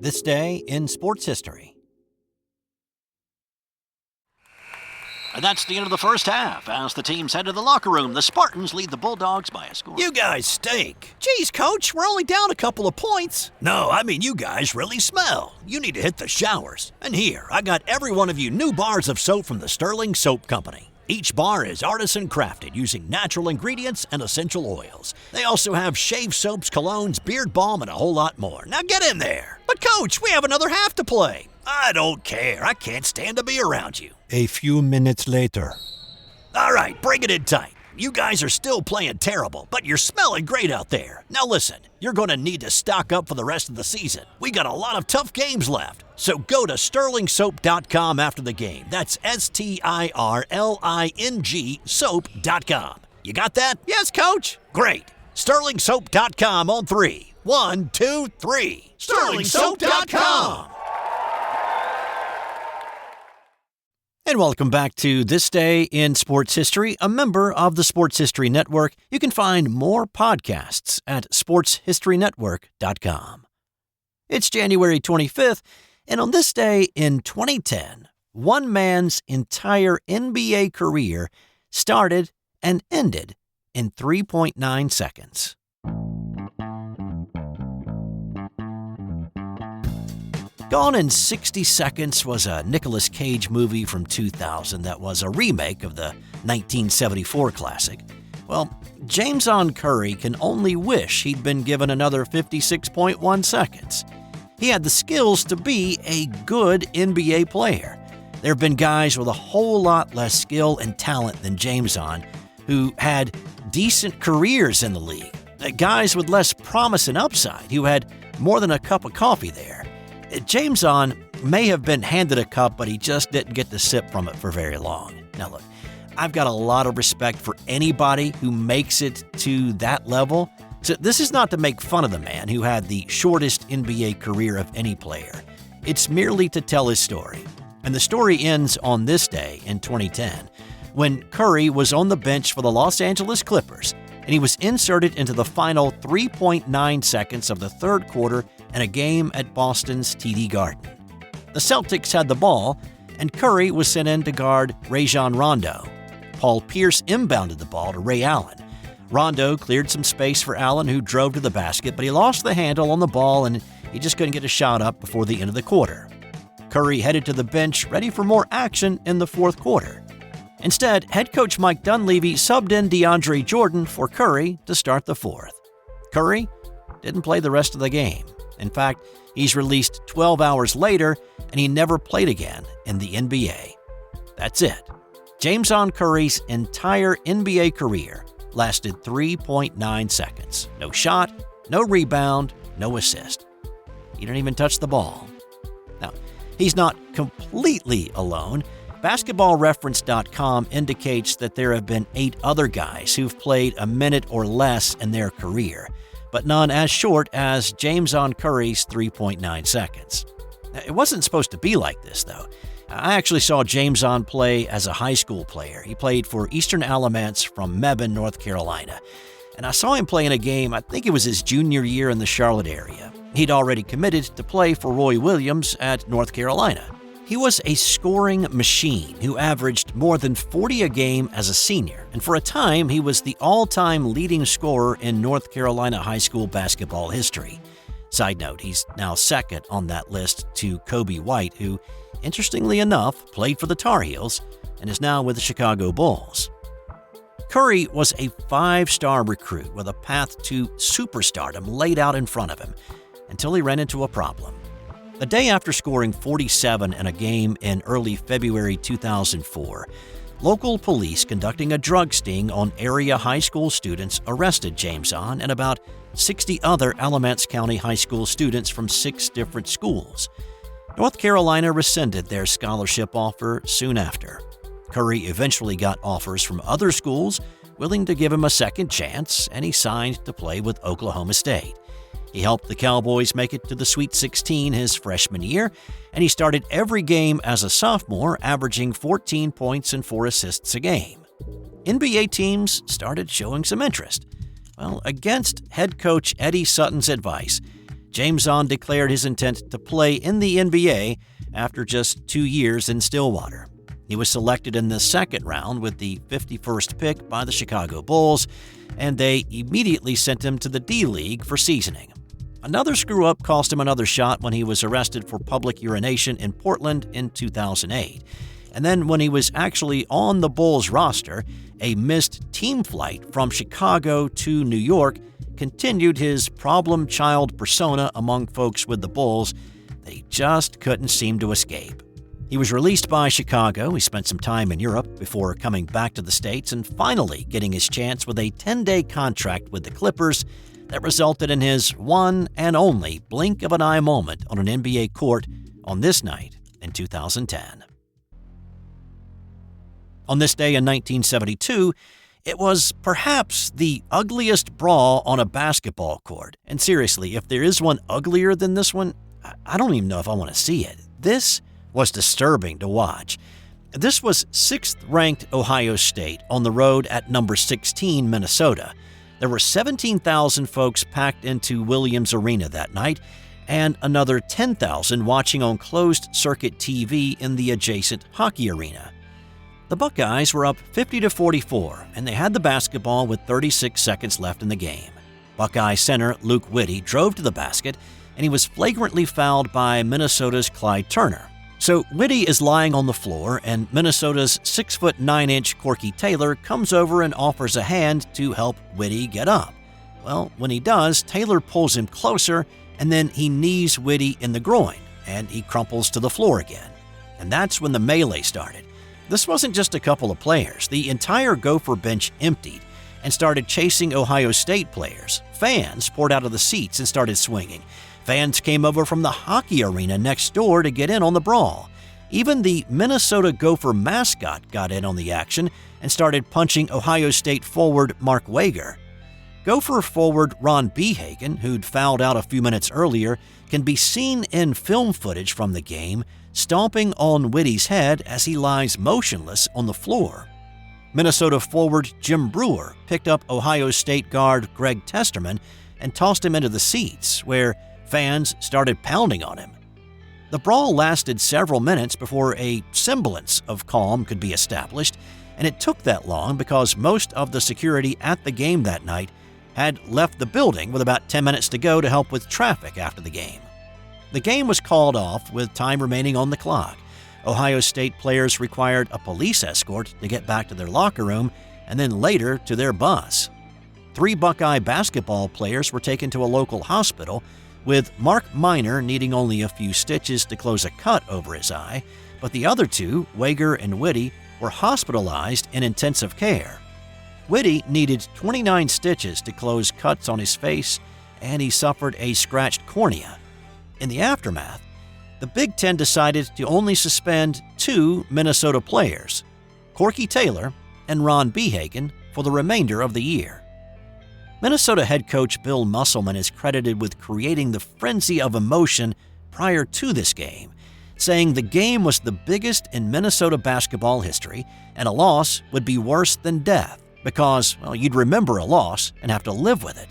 This day in sports history. And that's the end of the first half. As the teams head to the locker room, the Spartans lead the Bulldogs by a score. You guys stink. Geez, Coach, we're only down a couple of points. No, I mean you guys really smell. You need to hit the showers. And here, I got every one of you new bars of soap from the Sterling Soap Company. Each bar is artisan crafted using natural ingredients and essential oils. They also have shave soaps, colognes, beard balm, and a whole lot more. Now get in there. But Coach, we have another half to play. I don't care. I can't stand to be around you. A few minutes later. All right, bring it in tight. You guys are still playing terrible, but you're smelling great out there. Now listen, you're going to need to stock up for the rest of the season. We got a lot of tough games left. So go to sterlingsoap.com after the game. That's STIRLING soap.com. You got that? Yes, Coach. Great. sterlingsoap.com on 3. 1, 2, 3. sterlingsoap.com. And welcome back to This Day in Sports History, a member of the Sports History Network. You can find more podcasts at sportshistorynetwork.com. It's January 25th, and on this day in 2010, one man's entire NBA career started and ended in 3.9 seconds. Gone in 60 Seconds was a Nicolas Cage movie from 2000 that was a remake of the 1974 classic. Well, JamesOn Curry can only wish he'd been given another 56.1 seconds. He had the skills to be a good NBA player. There have been guys with a whole lot less skill and talent than JamesOn who had decent careers in the league. Guys with less promise and upside who had more than a cup of coffee there. JamesOn may have been handed a cup, but he just didn't get to sip from it for very long. Now look, I've got a lot of respect for anybody who makes it to that level. So this is not to make fun of the man who had the shortest NBA career of any player. It's merely to tell his story. And the story ends on this day in 2010, when Curry was on the bench for the Los Angeles Clippers, and he was inserted into the final 3.9 seconds of the third quarter in a game at Boston's TD Garden. The Celtics had the ball, and Curry was sent in to guard Rajon Rondo. Paul Pierce inbounded the ball to Ray Allen. Rondo cleared some space for Allen, who drove to the basket, but he lost the handle on the ball, and he just couldn't get a shot up before the end of the quarter. Curry headed to the bench, ready for more action in the fourth quarter. Instead, head coach Mike Dunleavy subbed in DeAndre Jordan for Curry to start the fourth. Curry didn't play the rest of the game. In fact, he's released 12 hours later, and he never played again in the NBA. That's it. JamesOn Curry's entire NBA career lasted 3.9 seconds. No shot, no rebound, no assist. He didn't even touch the ball. Now, he's not completely alone. BasketballReference.com indicates that there have been 8 other guys who've played a minute or less in their career, but none as short as JamesOn Curry's 3.9 seconds. It wasn't supposed to be like this, though. I actually saw JamesOn play as a high school player. He played for Eastern Alamance from Mebane, North Carolina. And I saw him play in a game, I think it was his junior year in the Charlotte area. He'd already committed to play for Roy Williams at North Carolina. He was a scoring machine who averaged more than 40 a game as a senior, and for a time he was the all-time leading scorer in North Carolina high school basketball history. Side note, he's now second on that list to Kobe White, who, interestingly enough, played for the Tar Heels and is now with the Chicago Bulls. Curry was a 5-star recruit with a path to superstardom laid out in front of him until he ran into a problem. The day after scoring 47 in a game in early February 2004, local police conducting a drug sting on area high school students arrested JamesOn and about 60 other Alamance County high school students from 6 different schools. North Carolina rescinded their scholarship offer soon after. Curry eventually got offers from other schools willing to give him a second chance, and he signed to play with Oklahoma State. He helped the Cowboys make it to the Sweet 16 his freshman year, and he started every game as a sophomore, averaging 14 points and 4 assists a game. NBA teams started showing some interest. Well, against head coach Eddie Sutton's advice, JamesOn declared his intent to play in the NBA after just 2 years in Stillwater. He was selected in the second round with the 51st pick by the Chicago Bulls, and they immediately sent him to the D-League for seasoning. Another screw-up cost him another shot when he was arrested for public urination in Portland in 2008. And then when he was actually on the Bulls roster, a missed team flight from Chicago to New York continued his problem child persona among folks with the Bulls that he just couldn't seem to escape. He was released by Chicago. He spent some time in Europe before coming back to the States and finally getting his chance with a 10-day contract with the Clippers that resulted in his one and only blink-of-an-eye moment on an NBA court on this night in 2010. On this day in 1972, it was perhaps the ugliest brawl on a basketball court. And seriously, if there is one uglier than this one, I don't even know if I want to see it. This was disturbing to watch. This was 6th-ranked Ohio State on the road at number 16, Minnesota. There were 17,000 folks packed into Williams Arena that night, and another 10,000 watching on closed-circuit TV in the adjacent hockey arena. The Buckeyes were up 50-44, and they had the basketball with 36 seconds left in the game. Buckeye center Luke Whitty drove to the basket, and he was flagrantly fouled by Minnesota's Clyde Turner. So Whitty is lying on the floor, and Minnesota's 6'9" Corky Taylor comes over and offers a hand to help Whitty get up. Well, when he does, Taylor pulls him closer, and then he knees Whitty in the groin, and he crumples to the floor again. And that's when the melee started. This wasn't just a couple of players. The entire Gopher bench emptied and started chasing Ohio State players. Fans poured out of the seats and started swinging. Fans came over from the hockey arena next door to get in on the brawl. Even the Minnesota Gopher mascot got in on the action and started punching Ohio State forward Mark Wager. Gopher forward Ron Behagen, who'd fouled out a few minutes earlier, can be seen in film footage from the game stomping on Whitty's head as he lies motionless on the floor. Minnesota forward Jim Brewer picked up Ohio State guard Greg Testerman and tossed him into the seats, where fans started pounding on him. The brawl lasted several minutes before a semblance of calm could be established, and it took that long because most of the security at the game that night had left the building with about 10 minutes to go to help with traffic after the game. The game was called off with time remaining on the clock. Ohio State players required a police escort to get back to their locker room and then later to their bus. 3 Buckeye basketball players were taken to a local hospital, with Mark Miner needing only a few stitches to close a cut over his eye, but the other 2, Wager and Whitty, were hospitalized in intensive care. Whitty needed 29 stitches to close cuts on his face, and he suffered a scratched cornea. In the aftermath, the Big Ten decided to only suspend 2 Minnesota players, Corky Taylor and Ron Behagen, for the remainder of the year. Minnesota head coach Bill Musselman is credited with creating the frenzy of emotion prior to this game, saying the game was the biggest in Minnesota basketball history and a loss would be worse than death because, well, you'd remember a loss and have to live with it.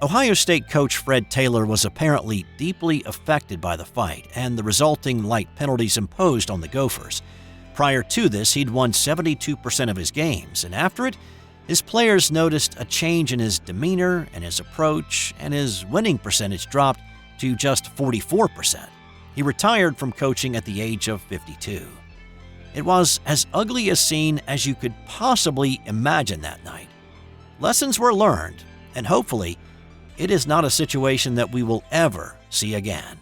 Ohio State coach Fred Taylor was apparently deeply affected by the fight and the resulting light penalties imposed on the Gophers. Prior to this, he'd won 72% of his games, and after it, his players noticed a change in his demeanor and his approach, and his winning percentage dropped to just 44%. He retired from coaching at the age of 52. It was as ugly a scene as you could possibly imagine that night. Lessons were learned, and hopefully, it is not a situation that we will ever see again.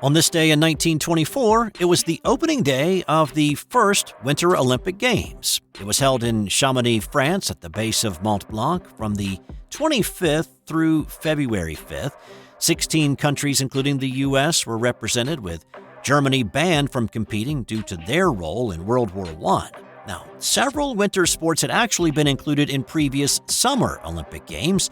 On this day in 1924, it was the opening day of the first Winter Olympic Games. It was held in Chamonix, France, at the base of Mont Blanc from the 25th through February 5th. 16 countries, including the U.S., were represented, with Germany banned from competing due to their role in World War I. Now, several winter sports had actually been included in previous Summer Olympic Games.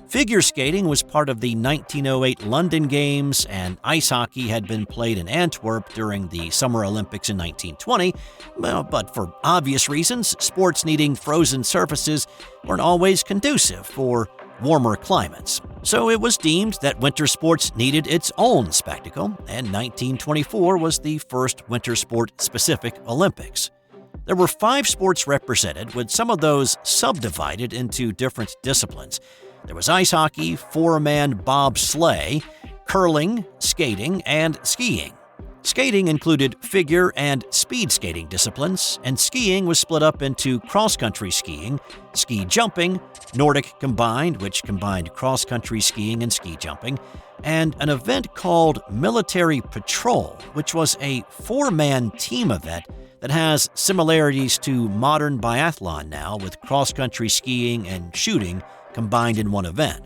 Figure skating was part of the 1908 London Games, and ice hockey had been played in Antwerp during the Summer Olympics in 1920. Well, but for obvious reasons, sports needing frozen surfaces weren't always conducive for warmer climates. So it was deemed that winter sports needed its own spectacle, and 1924 was the first winter sport-specific Olympics. There were 5 sports represented, with some of those subdivided into different disciplines. There was ice hockey, 4-man bobsleigh, curling, skating, and skiing. Skating included figure and speed skating disciplines, and skiing was split up into cross-country skiing, ski jumping, Nordic combined, which combined cross-country skiing and ski jumping, and an event called Military Patrol, which was a 4-man team event that has similarities to modern biathlon now, with cross-country skiing and shooting combined in one event.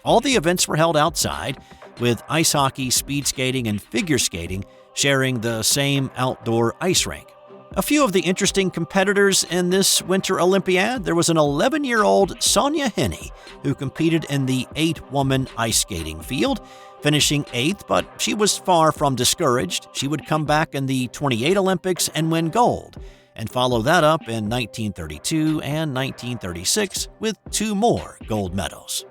All the events were held outside, with ice hockey, speed skating, and figure skating sharing the same outdoor ice rink. A few of the interesting competitors in this Winter Olympiad: there was an 11-year-old Sonia Henne who competed in the 8-woman ice skating field, finishing 8th, but she was far from discouraged. She would come back in the 28 Olympics and win gold, and follow that up in 1932 and 1936 with 2 more gold medals.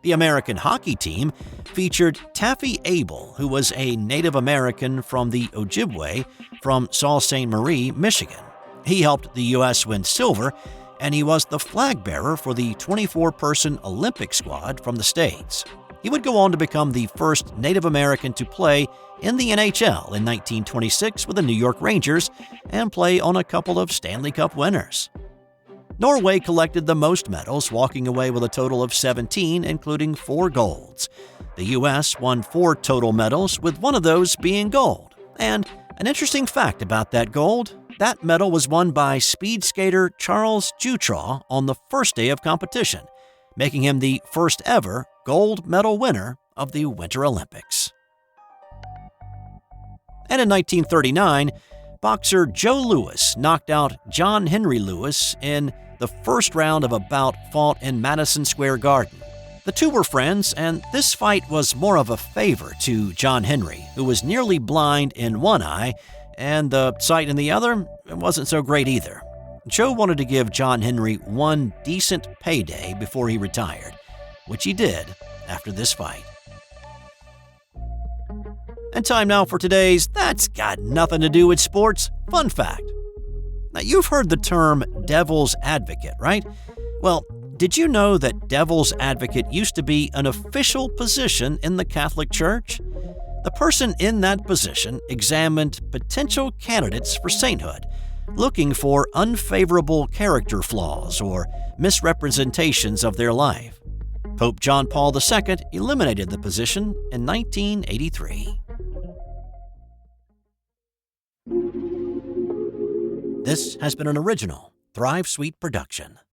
The American hockey team featured Taffy Abel, who was a Native American from the Ojibwe from Sault Ste. Marie, Michigan. He helped the U.S. win silver, and he was the flag bearer for the 24-person Olympic squad from the States. He would go on to become the first Native American to play in the NHL in 1926 with the New York Rangers and play on a couple of Stanley Cup winners. Norway collected the most medals, walking away with a total of 17, including 4 golds. The U.S. won 4 total medals, with one of those being gold. And an interesting fact about that gold: that medal was won by speed skater Charles Jutraw on the first day of competition, making him the first ever gold medal winner of the Winter Olympics. And in 1939, boxer Joe Louis knocked out John Henry Lewis in the first round of a bout fought in Madison Square Garden. The two were friends, and this fight was more of a favor to John Henry, who was nearly blind in one eye, and the sight in the other wasn't so great either. Joe wanted to give John Henry one decent payday before he retired, which he did after this fight. And time now for today's That's Got Nothing to Do with Sports fun fact. Now, you've heard the term devil's advocate, right? Well, did you know that devil's advocate used to be an official position in the Catholic Church? The person in that position examined potential candidates for sainthood, looking for unfavorable character flaws or misrepresentations of their life. Pope John Paul II eliminated the position in 1983. This has been an original Thrive Suite production.